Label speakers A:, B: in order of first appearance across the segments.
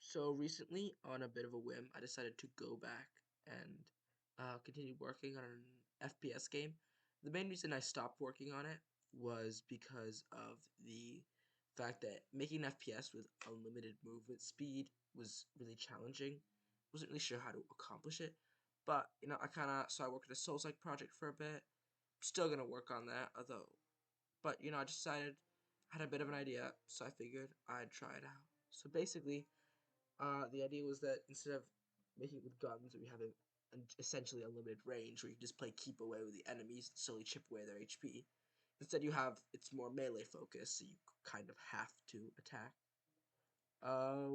A: So recently, on a bit of a whim, I decided to go back and continue working on an FPS game. The main reason I stopped working on it was because of the fact that making an FPS with unlimited movement speed was really challenging. Wasn't really sure how to accomplish it, but I worked at a Souls-like project for a bit. Still gonna work on that, but I decided I had a bit of an idea, so I figured I'd try it out. So basically, the idea was that instead of making it with guns, where you have an essentially unlimited range, where you just play keep away with the enemies and slowly chip away their HP, instead it's more melee focused, so you kind of have to attack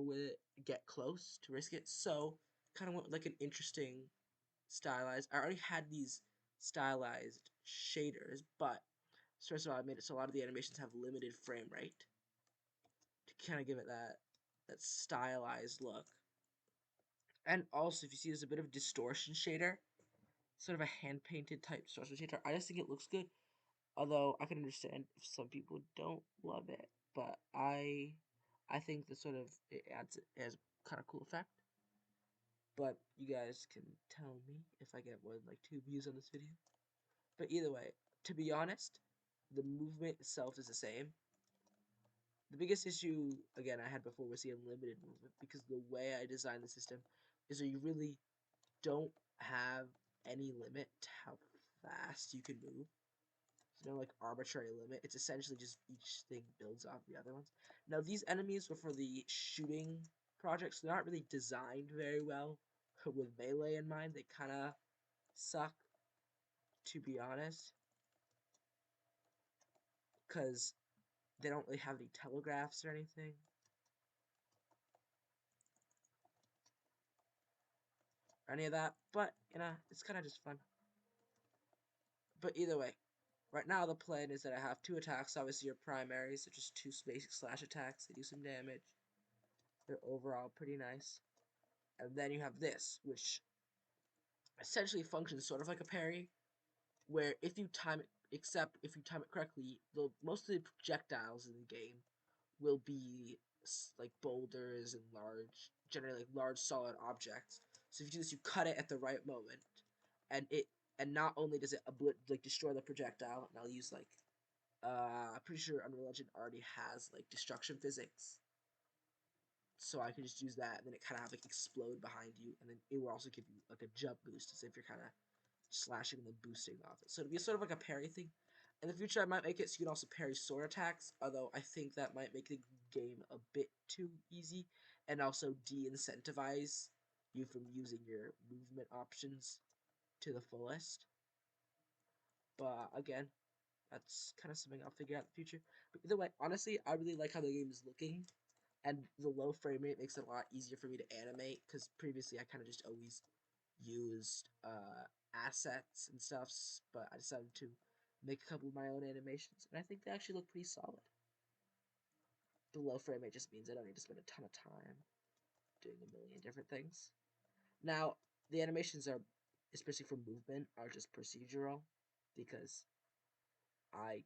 A: with get close to risk it. So kind of went with like an interesting stylized. I already had these stylized shaders, but first of all, I made it so a lot of the animations have limited frame rate to kind of give it that stylized look. And also, if you see, there's a bit of distortion shader, sort of a hand-painted type distortion shader. I just think it looks good, although I can understand if some people don't love it. But I think that it has kind of cool effect. But you guys can tell me if I get more than like 2 views on this video. But either way, to be honest, the movement itself is the same. The biggest issue, again, I had before was the unlimited movement, because the way I designed the system is that you really don't have any limit to how fast you can move. There's no like arbitrary limit. It's essentially just each thing builds off the other ones. Now these enemies were for the shooting project, so they're not really designed very well with melee in mind. They kind of suck, to be honest, because they don't really have any telegraphs or anything. Or any of that, but it's kind of just fun. But either way, right now the plan is that I have 2 attacks. Obviously your primaries are just 2 basic slash attacks. They do some damage. They're overall pretty nice. And then you have this, which essentially functions sort of like a parry, where if you time it, except if you time it correctly, most of the projectiles in the game will be like boulders and generally like large solid objects. So if you do this, you cut it at the right moment, and not only does it destroy the projectile, and I'll use I'm pretty sure Unreal Engine already has like destruction physics, so I could just use that, and then it kind of have like explode behind you, and then it will also give you like a jump boost as if you're kind of slashing and then boosting off it. So it'll be sort of like a parry thing. In the future, I might make it so you can also parry sword attacks, although I think that might make the game a bit too easy, and also de-incentivize you from using your movement options to the fullest. But again, that's kind of something I'll figure out in the future. But either way, honestly, I really like how the game is looking, and the low frame rate makes it a lot easier for me to animate, because previously I kind of just always used assets and stuff, but I decided to make a couple of my own animations, and I think they actually look pretty solid. The low frame rate just means I don't need to spend a ton of time doing a million different things. Now, the animations are, especially for movement, are just procedural, because I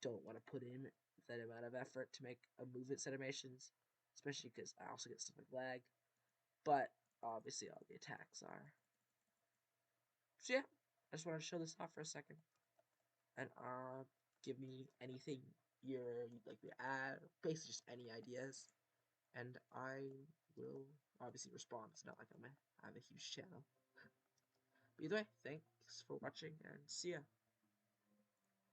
A: don't want to put in that amount of effort to make a movement animations, especially because I also get stuff like lag. But obviously, all the attacks are. So yeah, I just wanted to show this off for a second, and give me anything you'd like me to add, basically just any ideas, and I will obviously respond. It's not like I have a huge channel. But either way, thanks for watching, and see ya.